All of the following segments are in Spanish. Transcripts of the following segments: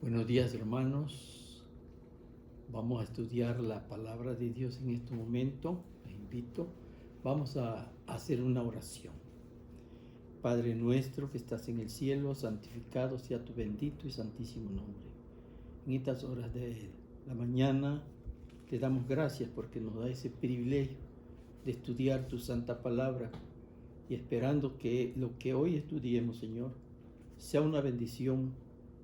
Buenos días, hermanos. Vamos a estudiar la palabra de Dios en este momento. Les invito. Vamos a hacer una oración. Padre nuestro que estás en el cielo, santificado sea tu bendito y santísimo nombre. En estas horas de la mañana te damos gracias porque nos da ese privilegio de estudiar tu santa palabra y esperando que lo que hoy estudiemos, Señor, sea una bendición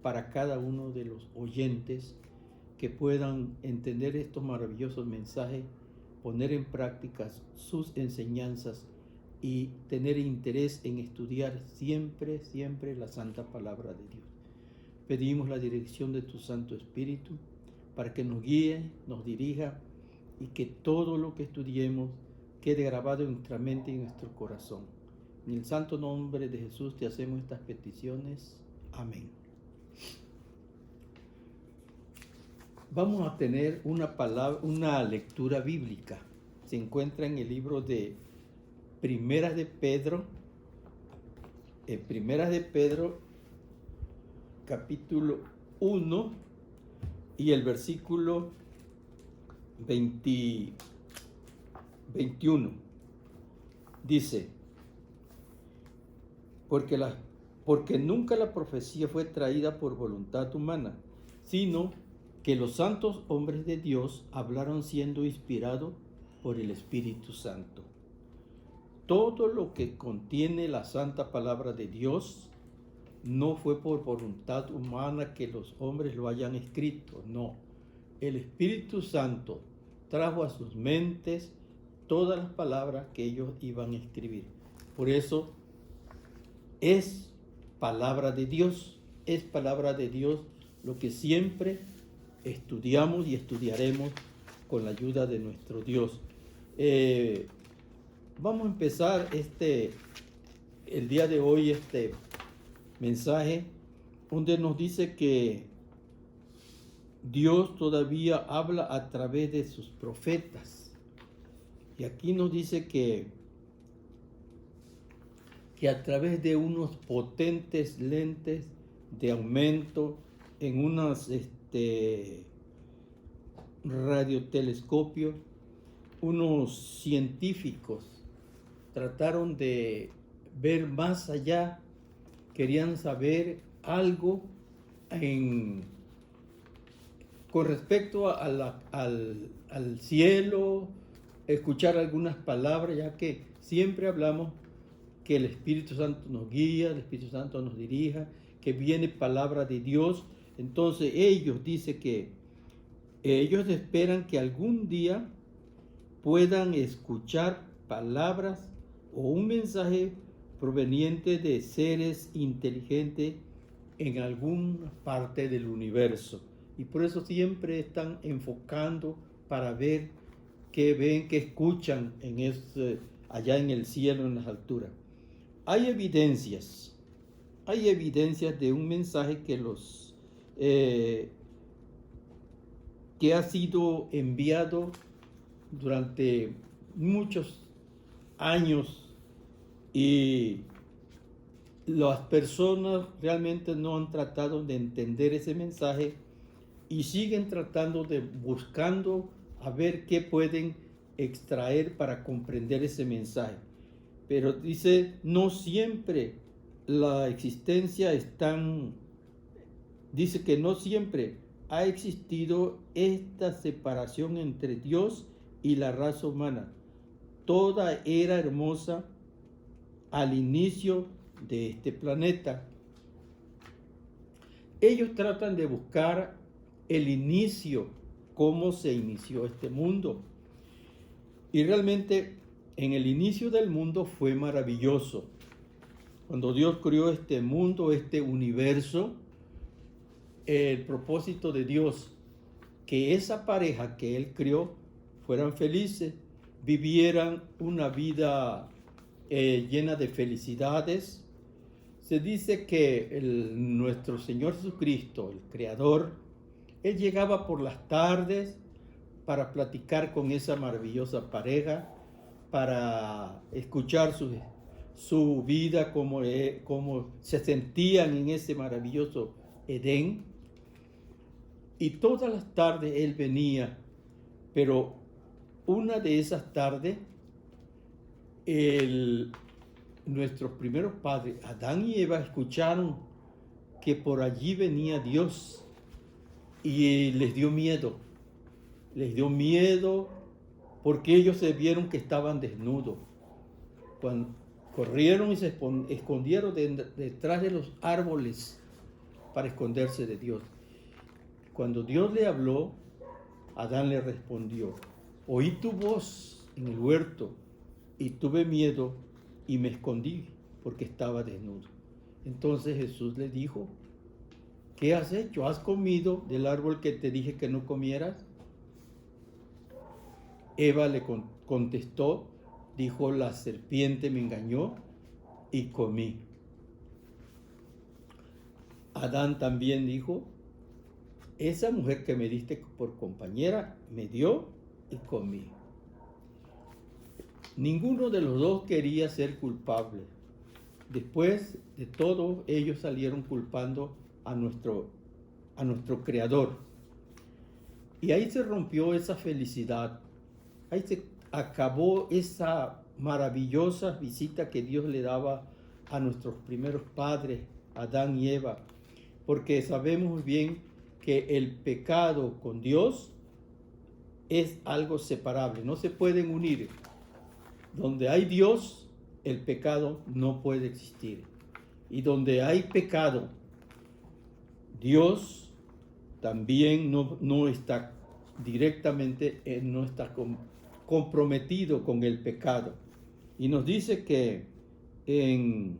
para cada uno de los oyentes que puedan entender estos maravillosos mensajes, poner en práctica sus enseñanzas y tener interés en estudiar siempre la santa palabra de Dios. Pedimos la dirección de tu Santo Espíritu para que nos guíe, nos dirija y que todo lo que estudiemos quede grabado en nuestra mente y en nuestro corazón. En el santo nombre de Jesús te hacemos estas peticiones. Amén. Vamos a tener una lectura bíblica. Se encuentra en el libro de Primeras de Pedro, capítulo 1 y el versículo 21. Dice, porque nunca la profecía fue traída por voluntad humana, sino que los santos hombres de Dios hablaron siendo inspirados por el Espíritu Santo. Todo lo que contiene la santa palabra de Dios no fue por voluntad humana que los hombres lo hayan escrito, no. El Espíritu Santo trajo a sus mentes todas las palabras que ellos iban a escribir. Por eso es palabra de Dios lo que siempre estudiamos y estudiaremos con la ayuda de nuestro Dios. Vamos a empezar el día de hoy este mensaje donde nos dice que Dios todavía habla a través de sus profetas. Y aquí nos dice que a través de unos potentes lentes de aumento en unos radiotelescopios, unos científicos trataron de ver más allá, querían saber algo con respecto al cielo, escuchar algunas palabras, ya que siempre hablamos que el Espíritu Santo nos guía, el Espíritu Santo nos dirija, que viene palabra de Dios. Entonces ellos dicen que ellos esperan que algún día puedan escuchar palabras o un mensaje proveniente de seres inteligentes en alguna parte del universo. Y por eso siempre están enfocando para ver qué ven, qué escuchan allá en el cielo, en las alturas. Hay evidencias de un mensaje que ha sido enviado durante muchos años y las personas realmente no han tratado de entender ese mensaje y siguen buscando a ver qué pueden extraer para comprender ese mensaje. Pero dice, no siempre la existencia dice que no siempre ha existido esta separación entre Dios y la raza humana. Toda era hermosa al inicio de este planeta. Ellos tratan de buscar el inicio, cómo se inició este mundo. Y realmente en el inicio del mundo fue maravilloso. Cuando Dios creó este mundo, este universo, el propósito de Dios, que esa pareja que Él creó fueran felices, vivieran una vida llena de felicidades. Se dice que nuestro Señor Jesucristo, el Creador, Él llegaba por las tardes para platicar con esa maravillosa pareja, para escuchar su vida, cómo se sentían en ese maravilloso Edén. Y todas las tardes él venía, pero una de esas tardes, nuestros primeros padres, Adán y Eva, escucharon que por allí venía Dios y les dio miedo. Les dio miedo porque ellos se vieron que estaban desnudos. Cuando corrieron y se escondieron detrás de los árboles para esconderse de Dios. Cuando Dios le habló, Adán le respondió: oí tu voz en el huerto y tuve miedo y me escondí porque estaba desnudo. Entonces Jesús le dijo: ¿qué has hecho? ¿Has comido del árbol que te dije que no comieras? Eva le contestó, dijo: la serpiente me engañó y comí. Adán también dijo: esa mujer que me diste por compañera me dio y comí. Ninguno de los dos quería ser culpable. Después de todo, ellos salieron culpando a nuestro Creador. Y ahí se rompió esa felicidad. Ahí se acabó esa maravillosa visita que Dios le daba a nuestros primeros padres, Adán y Eva. Porque sabemos bien que el pecado con Dios es algo separable, no se pueden unir. Donde hay Dios, el pecado no puede existir. Y donde hay pecado, Dios también no está directamente, no está comprometido con el pecado. Y nos dice que en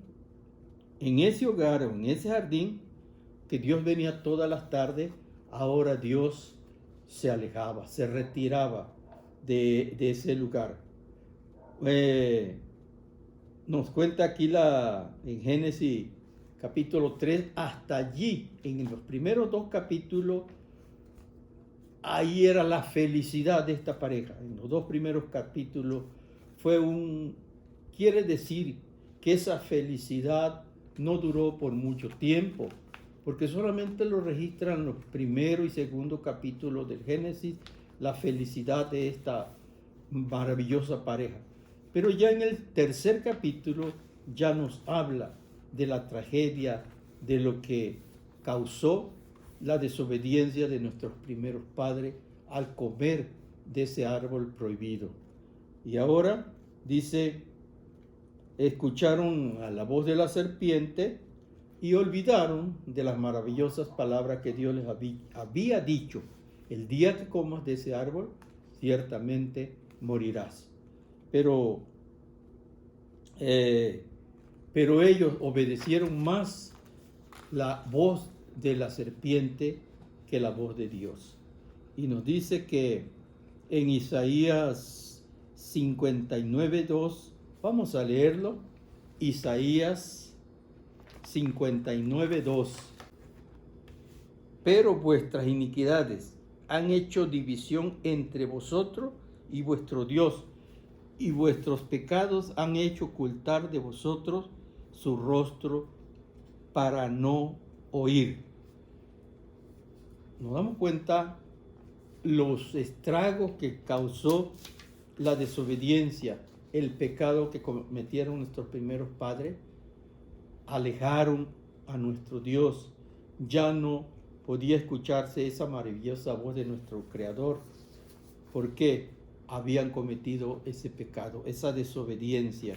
ese hogar, en ese jardín, que Dios venía todas las tardes, ahora Dios se alejaba, se retiraba de ese lugar. Nos cuenta aquí en Génesis capítulo 3, hasta allí, en los primeros 2 capítulos, ahí era la felicidad de esta pareja. En los 2 primeros capítulos quiere decir que esa felicidad no duró por mucho tiempo, porque solamente lo registran los primeros y segundos capítulos del Génesis, la felicidad de esta maravillosa pareja. Pero ya en el 3er capítulo ya nos habla de la tragedia, de lo que causó la desobediencia de nuestros primeros padres al comer de ese árbol prohibido. Y ahora dice: escucharon a la voz de la serpiente y olvidaron de las maravillosas palabras que Dios les había dicho: el día que comas de ese árbol, ciertamente morirás. Pero ellos obedecieron más la voz de la serpiente que la voz de Dios. Y nos dice que en Isaías 59:2, vamos a leerlo, Isaías 59:2. Pero vuestras iniquidades han hecho división entre vosotros y vuestro Dios, y vuestros pecados han hecho ocultar de vosotros su rostro para no oír. Nos damos cuenta los estragos que causó la desobediencia, el pecado que cometieron nuestros primeros padres. Alejaron a nuestro Dios. Ya no podía escucharse esa maravillosa voz de nuestro Creador, porque habían cometido ese pecado, esa desobediencia.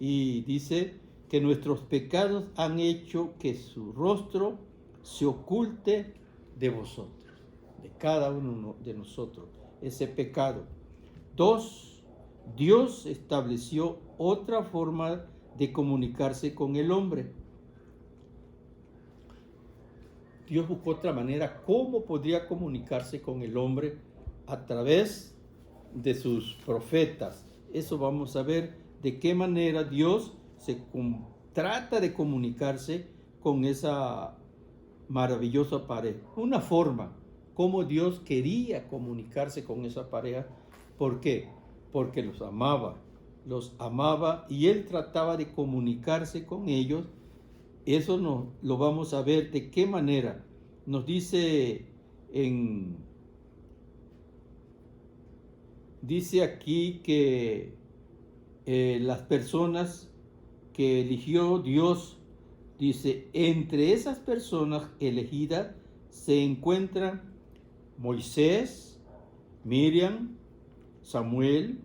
Y dice que nuestros pecados han hecho que su rostro se oculte de vosotros, de cada uno de nosotros, ese pecado. 2, Dios estableció otra forma de comunicarse con el hombre. Dios buscó otra manera, cómo podría comunicarse con el hombre a través de sus profetas. Eso vamos a ver de qué manera Dios trata de comunicarse con esa maravillosa pareja. Una forma como Dios quería comunicarse con esa pareja. ¿Por qué? Porque los amaba y Él trataba de comunicarse con ellos. Eso lo vamos a ver de qué manera. Nos dice Dice aquí que las personas que eligió Dios, dice, entre esas personas elegidas se encuentran Moisés, Miriam, Samuel,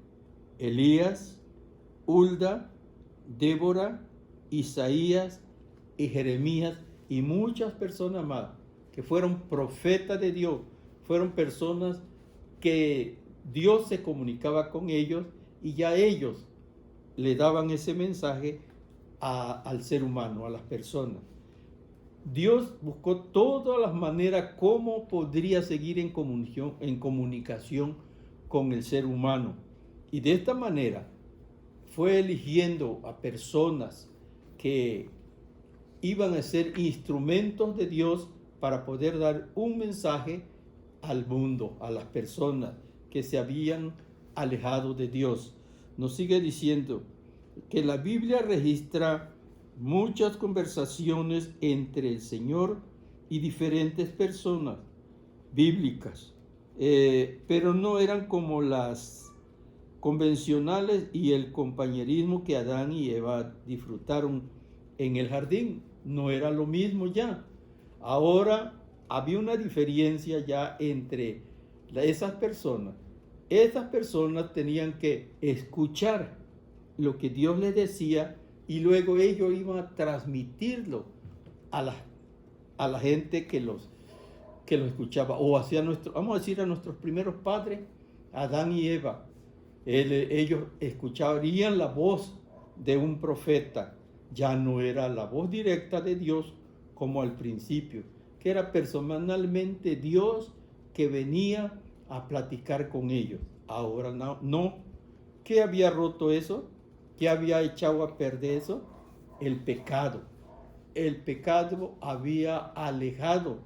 Elías, Hulda, Débora, Isaías y Jeremías y muchas personas más que fueron profetas de Dios, fueron personas que Dios se comunicaba con ellos y ya ellos le daban ese mensaje al ser humano, a las personas. Dios buscó todas las maneras cómo podría seguir en comunicación con el ser humano. Y de esta manera fue eligiendo a personas que iban a ser instrumentos de Dios para poder dar un mensaje al mundo, a las personas que se habían alejado de Dios. Nos sigue diciendo que la Biblia registra muchas conversaciones entre el Señor y diferentes personas bíblicas, pero no eran como las convencionales y el compañerismo que Adán y Eva disfrutaron en el jardín. No era lo mismo ya. Ahora había una diferencia ya entre esas personas. Esas personas tenían que escuchar lo que Dios les decía y luego ellos iban a transmitirlo a la gente que los escuchaba, o hacia vamos a decir, a nuestros primeros padres, Adán y Eva. Ellos escucharían la voz de un profeta, ya no era la voz directa de Dios como al principio, que era personalmente Dios que venía a platicar con ellos. Ahora no. ¿Qué había roto eso? ¿Qué había echado a perder eso? El pecado. El pecado había alejado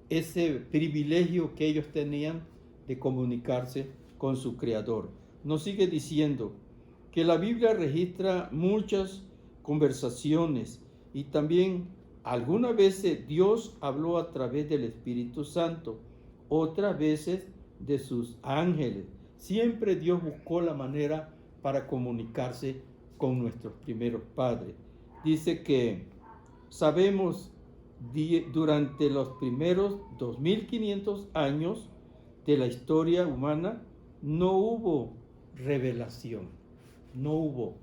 ese privilegio que ellos tenían de comunicarse con su Creador. Nos sigue diciendo que la Biblia registra muchas conversaciones y también algunas veces Dios habló a través del Espíritu Santo, otras veces de sus ángeles. Siempre Dios buscó la manera para comunicarse con nuestros primeros padres. Dice que sabemos durante los primeros 2500 años de la historia humana no hubo revelación, no hubo.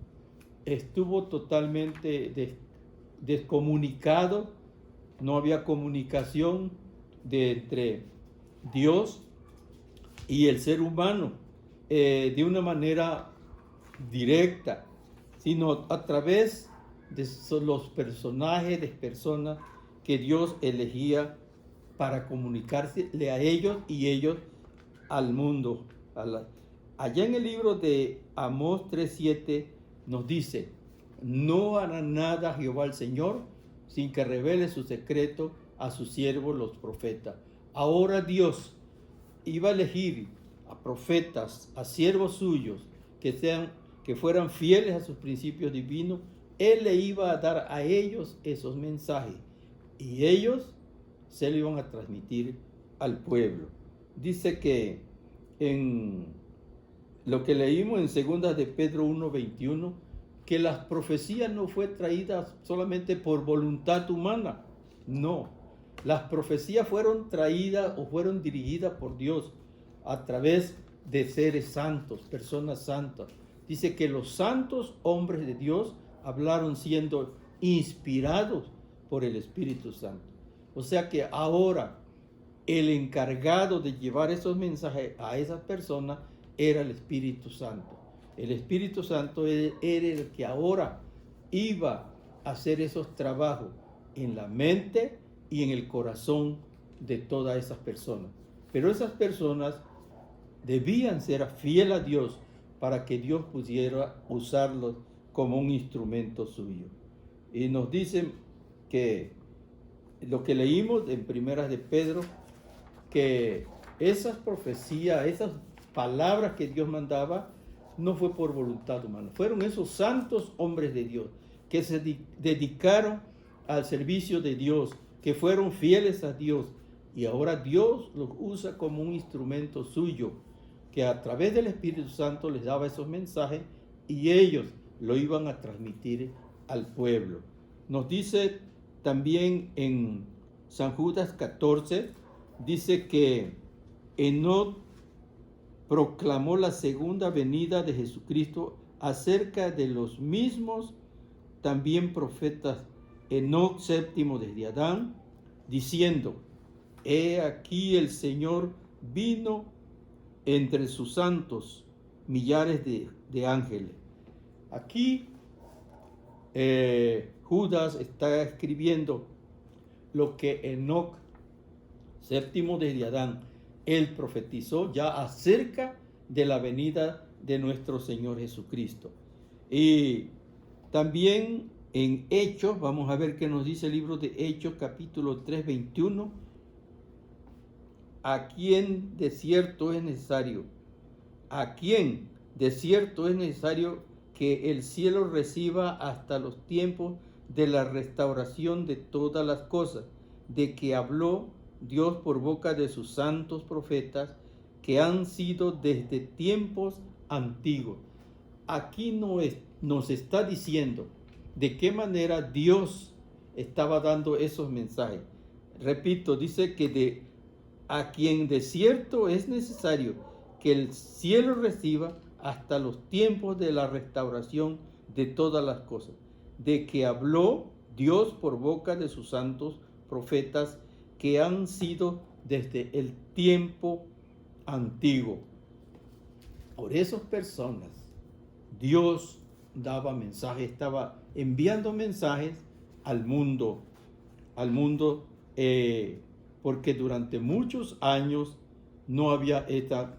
Estuvo totalmente descomunicado, no había comunicación entre Dios y el ser humano de una manera directa, sino a través de los personajes, de personas que Dios elegía para comunicarse a ellos y ellos al mundo. Allá en el libro de Amós 3:7 nos dice: no hará nada Jehová el Señor sin que revele su secreto a sus siervos los profetas. Ahora Dios iba a elegir a profetas, a siervos suyos que fueran fieles a sus principios divinos. Él le iba a dar a ellos esos mensajes y ellos se lo iban a transmitir al pueblo. Dice que en lo que leímos en 2 de Pedro 1:21, que las profecías no fue traídas solamente por voluntad humana, no. Las profecías fueron traídas o fueron dirigidas por Dios a través de seres santos, personas santas. Dice que los santos hombres de Dios hablaron siendo inspirados por el Espíritu Santo. O sea que ahora el encargado de llevar esos mensajes a esas personas era el Espíritu Santo. El Espíritu Santo era el que ahora iba a hacer esos trabajos en la mente y en el corazón de todas esas personas. Pero esas personas debían ser fieles a Dios para que Dios pudiera usarlos como un instrumento suyo. Y nos dicen que lo que leímos en Primeras de Pedro, que esas profecías, esas palabras que Dios mandaba, no fue por voluntad humana. Fueron esos santos hombres de Dios que se dedicaron al servicio de Dios, que fueron fieles a Dios, Y ahora Dios los usa como un instrumento suyo, que a través del Espíritu Santo les daba esos mensajes y ellos lo iban a transmitir al pueblo. Nos dice también en San Judas 14, dice que Enoc proclamó la segunda venida de Jesucristo acerca de los mismos también profetas Enoc séptimo desde Adán, diciendo: he aquí el Señor vino entre sus santos millares de ángeles. Aquí Judas está escribiendo lo que Enoc séptimo desde Adán, él profetizó ya acerca de la venida de nuestro Señor Jesucristo. Y también en Hechos, vamos a ver qué nos dice el libro de Hechos, capítulo 3, 21. ¿A quién de cierto es necesario? ¿A quién de cierto es necesario que el cielo reciba hasta los tiempos de la restauración de todas las cosas, de que habló Dios por boca de sus santos profetas, que han sido desde tiempos antiguos? Aquí nos está diciendo de qué manera Dios estaba dando esos mensajes. Repito, dice que a quien de cierto es necesario que el cielo reciba hasta los tiempos de la restauración de todas las cosas, de que habló Dios por boca de sus santos profetas, que han sido desde el tiempo antiguo. Por esas personas Dios daba mensajes, estaba enviando mensajes al mundo, porque durante muchos años no había esta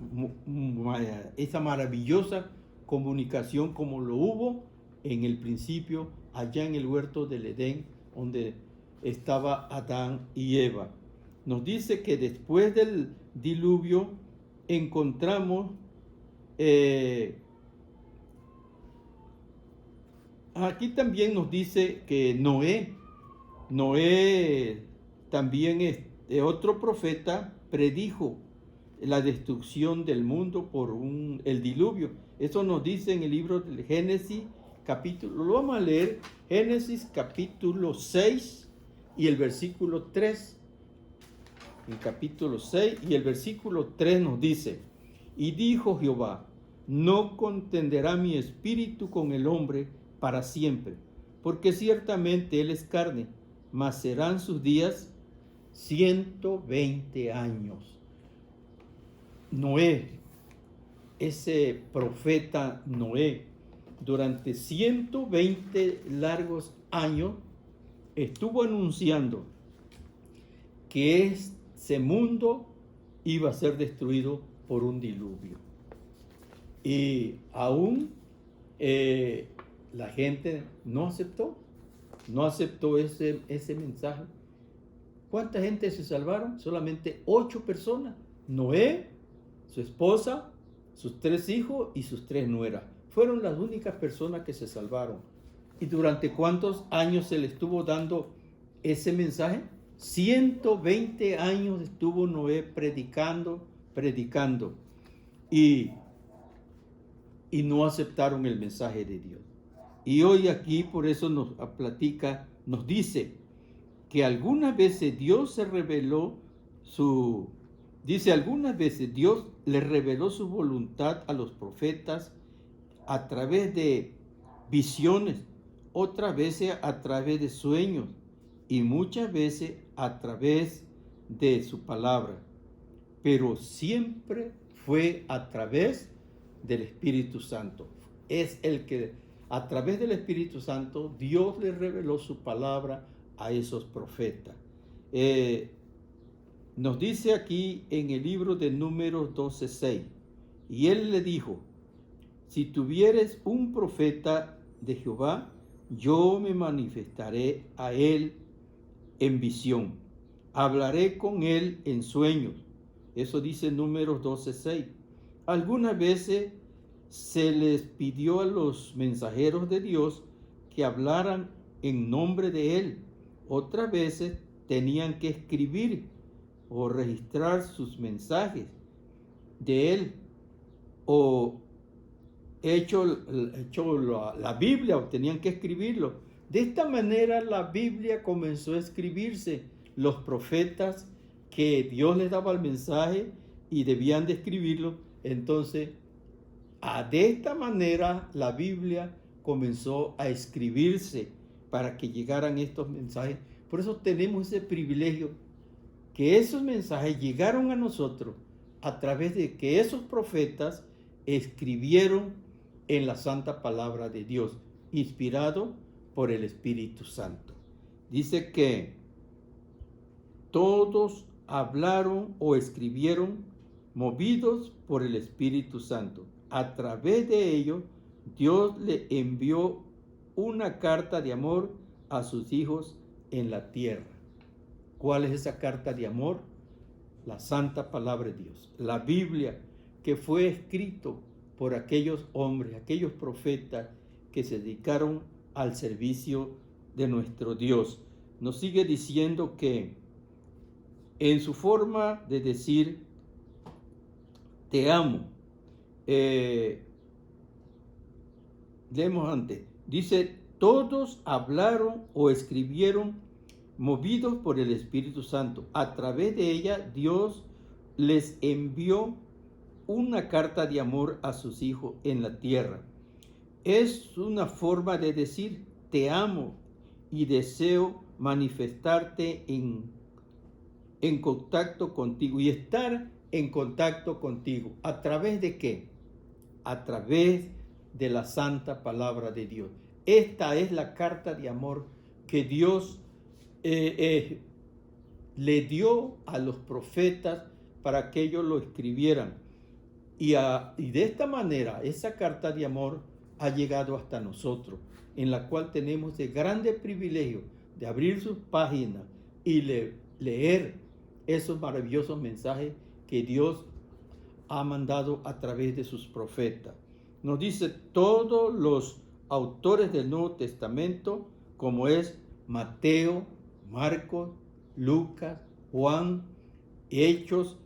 maravillosa comunicación como lo hubo en el principio, allá en el huerto del Edén, donde estaba Adán y Eva. Nos dice que después del diluvio encontramos aquí también nos dice que Noé también otro profeta predijo la destrucción del mundo por el diluvio. Eso nos dice en el libro del Génesis capítulo, lo vamos a leer, Génesis capítulo 6 y el versículo 3. En capítulo 6 y el versículo 3 nos dice: y dijo Jehová, no contenderá mi espíritu con el hombre para siempre, porque ciertamente él es carne, mas serán sus días 120 años. Noé, ese profeta Noé, durante 120 largos años estuvo anunciando que ese mundo iba a ser destruido por un diluvio. Y aún la gente no aceptó ese mensaje. ¿Cuánta gente se salvaron? Solamente 8 personas. Noé, su esposa, sus 3 hijos y sus 3 nueras. Fueron las únicas personas que se salvaron. ¿Y durante cuántos años se le estuvo dando ese mensaje? 120 años estuvo Noé predicando. Y no aceptaron el mensaje de Dios. Y hoy aquí por eso nos dice que algunas veces Dios algunas veces Dios le reveló su voluntad a los profetas a través de visiones, otras veces a través de sueños y muchas veces a través de su palabra. Pero siempre fue a través del Espíritu Santo. Es el que a través del Espíritu Santo Dios le reveló su palabra a esos profetas. Nos dice aquí en el libro de Números 12:6, y él le dijo: si tuvieres un profeta de Jehová, yo me manifestaré a él en visión, hablaré con él en sueños. Eso dice Números 12:6. Algunas veces se les pidió a los mensajeros de Dios que hablaran en nombre de él. Otras veces tenían que escribir o registrar sus mensajes de él, o hecho la Biblia, o tenían que escribirlo. De esta manera la Biblia comenzó a escribirse. Los profetas que Dios les daba el mensaje y debían de escribirlo. Entonces, de esta manera la Biblia comenzó a escribirse para que llegaran estos mensajes. Por eso tenemos ese privilegio, que esos mensajes llegaron a nosotros a través de que esos profetas escribieron en la santa palabra de Dios, inspirado por el Espíritu Santo. Dice que todos hablaron o escribieron movidos por el Espíritu Santo. A través de ellos, Dios le envió una carta de amor a sus hijos en la tierra. ¿Cuál es esa carta de amor? La santa palabra de Dios, la Biblia, que fue escrito por aquellos hombres, aquellos profetas que se dedicaron al servicio de nuestro Dios. Nos sigue diciendo que en su forma de decir te amo, leemos antes, dice, todos hablaron o escribieron movidos por el Espíritu Santo. A través de ella, Dios les envió una carta de amor a sus hijos en la tierra. Es una forma de decir, te amo y deseo manifestarte en contacto contigo y estar en contacto contigo. ¿A través de qué? A través de la santa palabra de Dios. Esta es la carta de amor que Dios le dio a los profetas para que ellos lo escribieran. Y de esta manera, esa carta de amor ha llegado hasta nosotros, en la cual tenemos el grande privilegio de abrir sus páginas y leer esos maravillosos mensajes que Dios ha mandado a través de sus profetas. Nos dice todos los autores del Nuevo Testamento, como es Mateo, Marcos, Lucas, Juan, Hechos,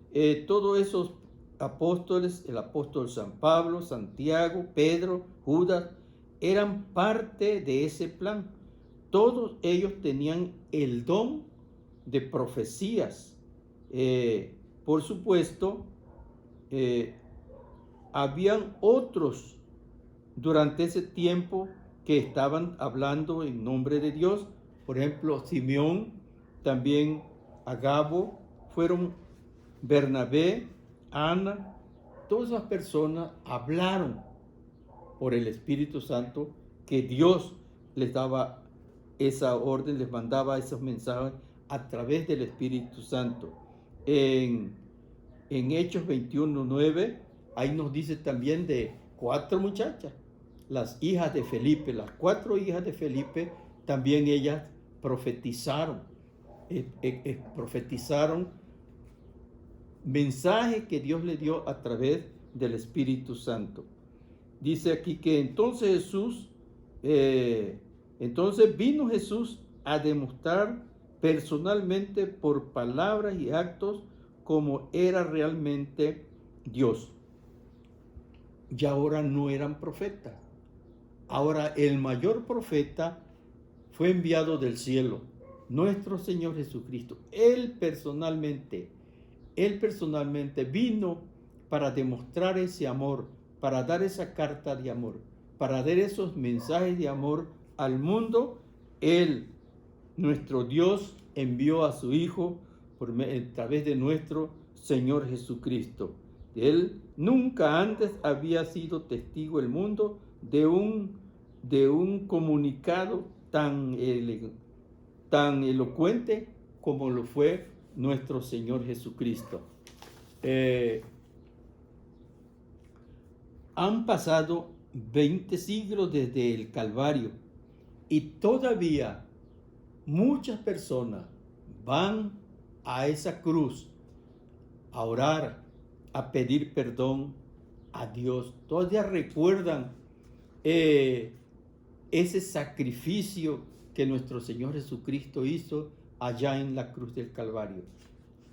todos esos apóstoles, el apóstol San Pablo, Santiago, Pedro, Judas, eran parte de ese plan. Todos ellos tenían el don de profecías. Por supuesto, habían otros durante ese tiempo que estaban hablando en nombre de Dios. Por ejemplo, Simeón, también Agabo, fueron Bernabé, Ana, todas esas personas hablaron por el Espíritu Santo, que Dios les daba esa orden, les mandaba esos mensajes a través del Espíritu Santo. En Hechos 21:9, ahí nos dice también de 4 muchachas, las hijas de Felipe, las 4 hijas de Felipe, también ellas profetizaron, profetizaron mensaje que Dios le dio a través del Espíritu Santo. Dice aquí que entonces vino Jesús a demostrar personalmente por palabras y actos como era realmente Dios. Y ahora no eran profetas. Ahora el mayor profeta fue enviado del cielo, nuestro Señor Jesucristo. Él personalmente vino para demostrar ese amor, para dar esa carta de amor, para dar esos mensajes de amor al mundo. Él, nuestro Dios, envió a su Hijo a través de nuestro Señor Jesucristo. Él nunca antes había sido testigo el mundo de un comunicado tan elocuente como lo fue nuestro Señor Jesucristo. Han pasado 20 siglos desde el Calvario y todavía muchas personas van a esa cruz a orar, a pedir perdón a Dios. Todavía recuerdan ese sacrificio que nuestro Señor Jesucristo hizo allá en la cruz del Calvario.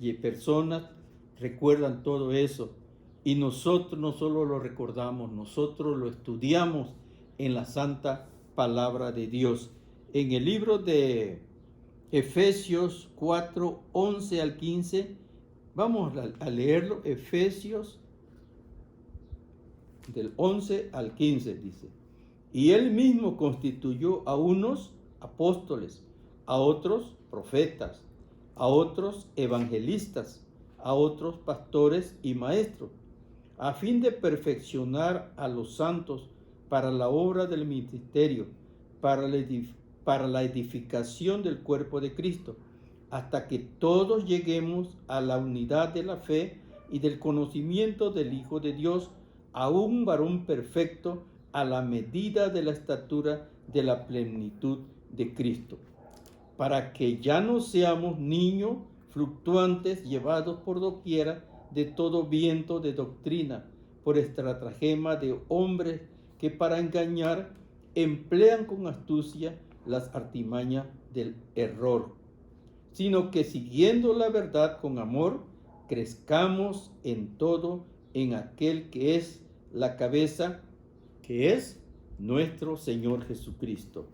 y personas recuerdan todo eso. Y nosotros no solo lo recordamos, nosotros lo estudiamos en la santa palabra de Dios. En el libro de Efesios 4, 11 al 15, vamos a leerlo. Efesios del 11 al 15 dice: y él mismo constituyó a unos apóstoles, a otros profetas, a otros evangelistas, a otros pastores y maestros, a fin de perfeccionar a los santos para la obra del ministerio, para la edificación del cuerpo de Cristo, hasta que todos lleguemos a la unidad de la fe y del conocimiento del Hijo de Dios, a un varón perfecto, a la medida de la estatura de la plenitud de Cristo, para que ya no seamos niños fluctuantes, llevados por doquiera de todo viento de doctrina, por estratagema de hombres que para engañar emplean con astucia las artimañas del error, sino que siguiendo la verdad con amor, crezcamos en todo en aquel que es la cabeza, que es nuestro Señor Jesucristo.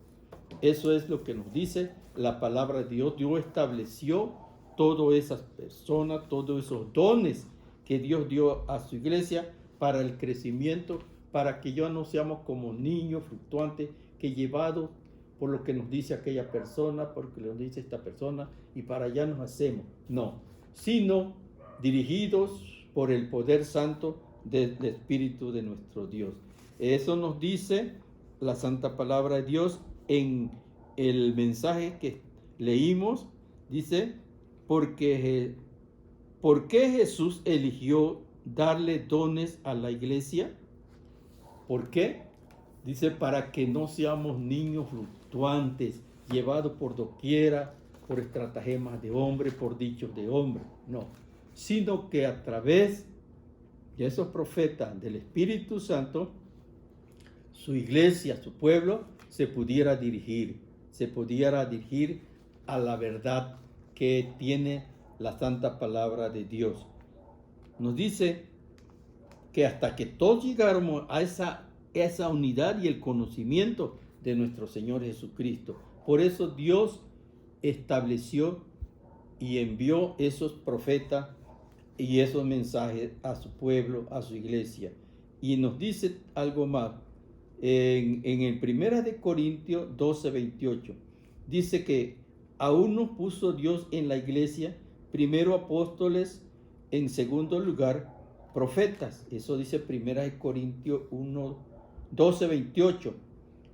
Eso es lo que nos dice la palabra de Dios. Dios estableció todas esas personas, todos esos dones que Dios dio a su iglesia para el crecimiento, para que ya no seamos como niños fluctuantes que llevados por lo que nos dice aquella persona, porque nos dice esta persona, y para allá nos hacemos. No, sino dirigidos por el poder santo del Espíritu de nuestro Dios. Eso nos dice la santa palabra de Dios en el mensaje que leímos. Dice, ¿por qué Jesús eligió darle dones a la iglesia? ¿Por qué? Dice, para que no seamos niños fluctuantes, llevados por doquiera, por estratagemas de hombre, por dichos de hombre. No, sino que a través de esos profetas del Espíritu Santo, su iglesia, su pueblo, se pudiera dirigir a la verdad que tiene la santa palabra de Dios. Nos dice que hasta que todos llegáramos a esa unidad y el conocimiento de nuestro Señor Jesucristo. Por eso Dios estableció y envió esos profetas y esos mensajes a su pueblo, a su iglesia. Y nos dice algo más. En el 1 de Corintios 12:28 dice que aún nos puso Dios en la iglesia, primero apóstoles, en segundo lugar profetas. Eso dice 1 de Corintios 12:28.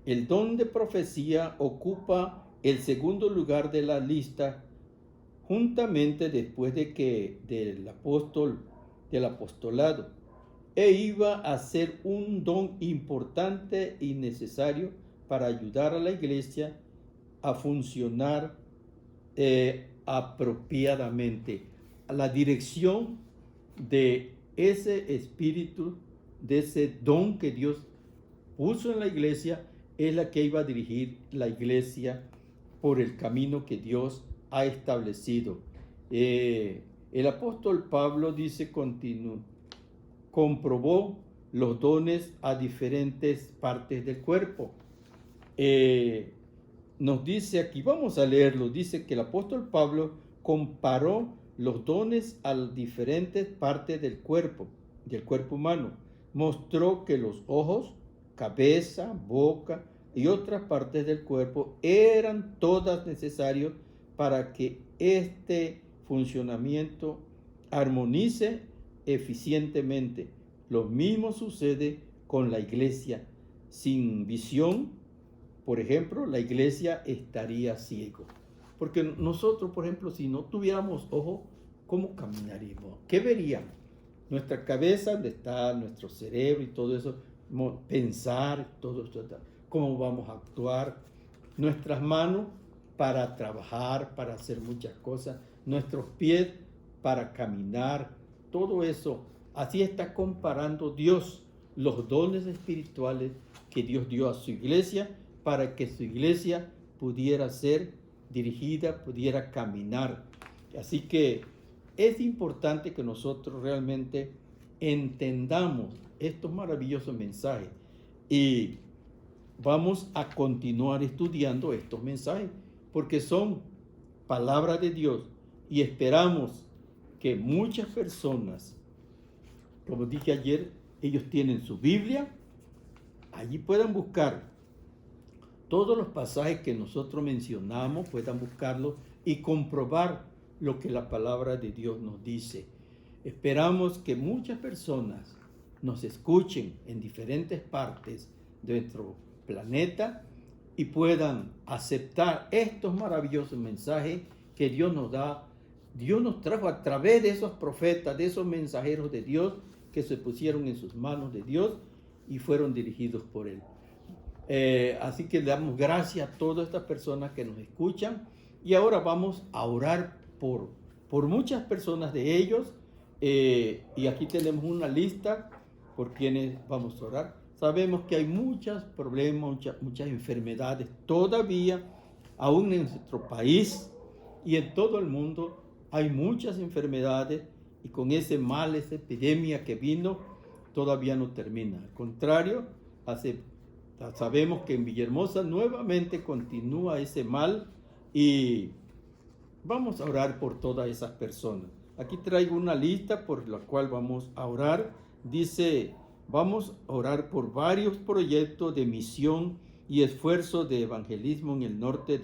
El don de profecía ocupa el segundo lugar de la lista, juntamente después del apostolado, e iba a ser un don importante y necesario para ayudar a la iglesia a funcionar apropiadamente. La dirección de ese espíritu, de ese don que Dios puso en la iglesia, es la que iba a dirigir la iglesia por el camino que Dios ha establecido. El apóstol Pablo dice, comprobó los dones a diferentes partes del cuerpo. Nos dice aquí, vamos a leerlo, dice que el apóstol Pablo comparó los dones a las diferentes partes del cuerpo humano. Mostró que los ojos, cabeza, boca y otras partes del cuerpo eran todas necesarias para que este funcionamiento armonice eficientemente. Lo mismo sucede con la iglesia. Sin visión, por ejemplo, la iglesia estaría ciego. Porque nosotros, por ejemplo, si no tuviéramos ojos, ¿cómo caminaríamos? ¿Qué veríamos? Nuestra cabeza, donde está nuestro cerebro y todo eso, pensar, todo eso, cómo vamos a actuar. Nuestras manos para trabajar, para hacer muchas cosas. Nuestros pies para caminar. Todo eso, así está comparando Dios los dones espirituales que Dios dio a su iglesia para que su iglesia pudiera ser dirigida, pudiera caminar. Así que es importante que nosotros realmente entendamos estos maravillosos mensajes y vamos a continuar estudiando estos mensajes porque son palabra de Dios y esperamos que muchas personas, como dije ayer, ellos tienen su Biblia, allí puedan buscar todos los pasajes que nosotros mencionamos, puedan buscarlos y comprobar lo que la palabra de Dios nos dice. Esperamos que muchas personas nos escuchen en diferentes partes de nuestro planeta y puedan aceptar estos maravillosos mensajes que Dios nos da. Dios nos trajo a través de esos profetas, de esos mensajeros de Dios que se pusieron en sus manos de Dios y fueron dirigidos por Él. Así que le damos gracias a todas estas personas que nos escuchan y ahora vamos a orar por muchas personas de ellos y aquí tenemos una lista por quienes vamos a orar. Sabemos que hay muchos problemas, muchas enfermedades todavía, aún en nuestro país y en todo el mundo hay muchas enfermedades y con ese mal, esa epidemia que vino, todavía no termina. Al contrario, sabemos que en Villahermosa nuevamente continúa ese mal y vamos a orar por todas esas personas. Aquí traigo una lista por la cual vamos a orar. Dice, vamos a orar por varios proyectos de misión y esfuerzos de evangelismo en el norte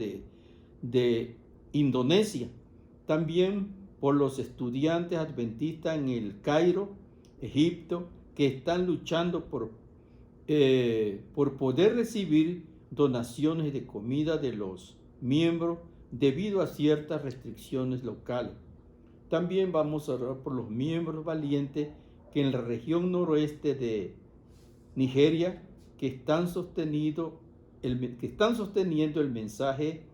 de Indonesia. También por los estudiantes adventistas en el Cairo, Egipto, que están luchando por poder recibir donaciones de comida de los miembros debido a ciertas restricciones locales. También vamos a orar por los miembros valientes que en la región noroeste de Nigeria que están sosteniendo el mensaje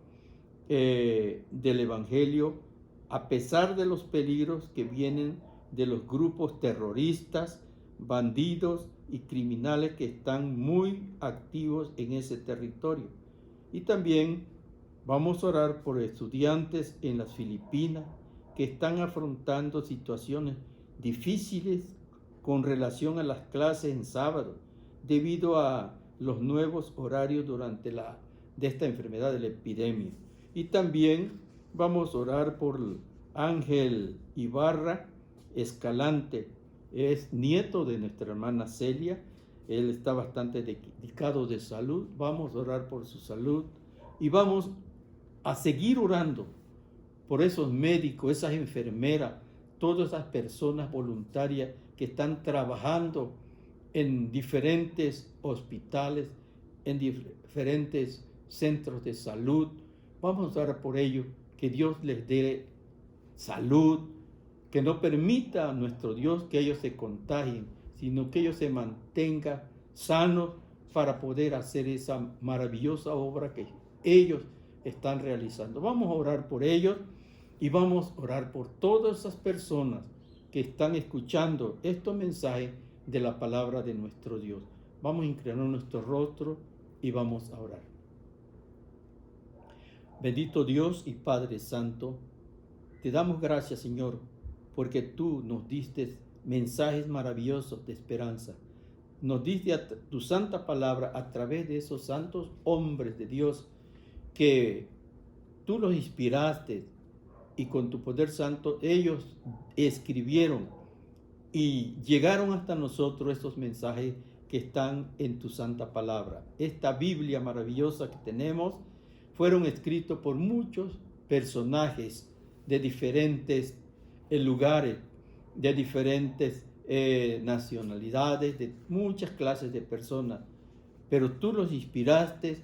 del Evangelio a pesar de los peligros que vienen de los grupos terroristas, bandidos y criminales que están muy activos en ese territorio. Y también vamos a orar por estudiantes en las Filipinas que están afrontando situaciones difíciles con relación a las clases en sábado debido a los nuevos horarios durante de esta enfermedad de la epidemia. Y también vamos a orar por Ángel Ibarra Escalante, es nieto de nuestra hermana Celia, él está bastante delicado de salud, vamos a orar por su salud y vamos a seguir orando por esos médicos, esas enfermeras, todas esas personas voluntarias que están trabajando en diferentes hospitales, en diferentes centros de salud. Vamos a orar por ellos, que Dios les dé salud, que no permita a nuestro Dios que ellos se contagien, sino que ellos se mantengan sanos para poder hacer esa maravillosa obra que ellos están realizando. Vamos a orar por ellos y vamos a orar por todas esas personas que están escuchando estos mensajes de la palabra de nuestro Dios. Vamos a inclinar nuestro rostro y vamos a orar. Bendito Dios y Padre Santo, te damos gracias, Señor, porque tú nos diste mensajes maravillosos de esperanza. Nos diste tu santa palabra a través de esos santos hombres de Dios que tú los inspiraste y con tu poder santo ellos escribieron y llegaron hasta nosotros estos mensajes que están en tu santa palabra. Esta Biblia maravillosa que tenemos fueron escritos por muchos personajes de diferentes lugares, de diferentes nacionalidades, de muchas clases de personas, pero tú los inspiraste.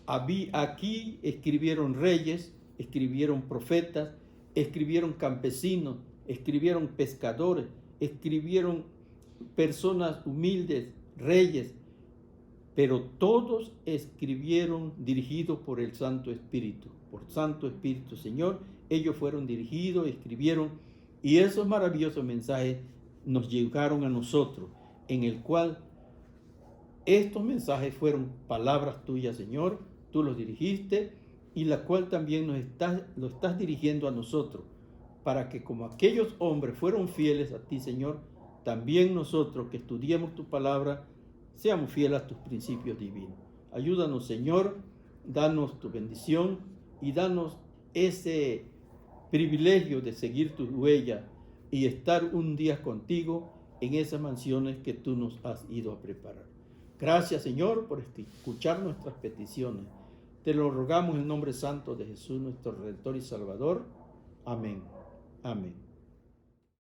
Aquí escribieron reyes, escribieron profetas, escribieron campesinos, escribieron pescadores, escribieron personas humildes, reyes, pero todos escribieron dirigidos por el Santo Espíritu, por Santo Espíritu, Señor. Ellos fueron dirigidos, escribieron, y esos maravillosos mensajes nos llegaron a nosotros, en el cual estos mensajes fueron palabras tuyas, Señor, tú los dirigiste, y la cual también lo estás dirigiendo a nosotros, para que como aquellos hombres fueron fieles a ti, Señor, también nosotros que estudiemos tu palabra, seamos fieles a tus principios divinos. Ayúdanos, Señor, danos tu bendición y danos ese privilegio de seguir tus huellas y estar un día contigo en esas mansiones que tú nos has ido a preparar. Gracias, Señor, por escuchar nuestras peticiones. Te lo rogamos en el nombre santo de Jesús, nuestro Redentor y Salvador. Amén. Amén.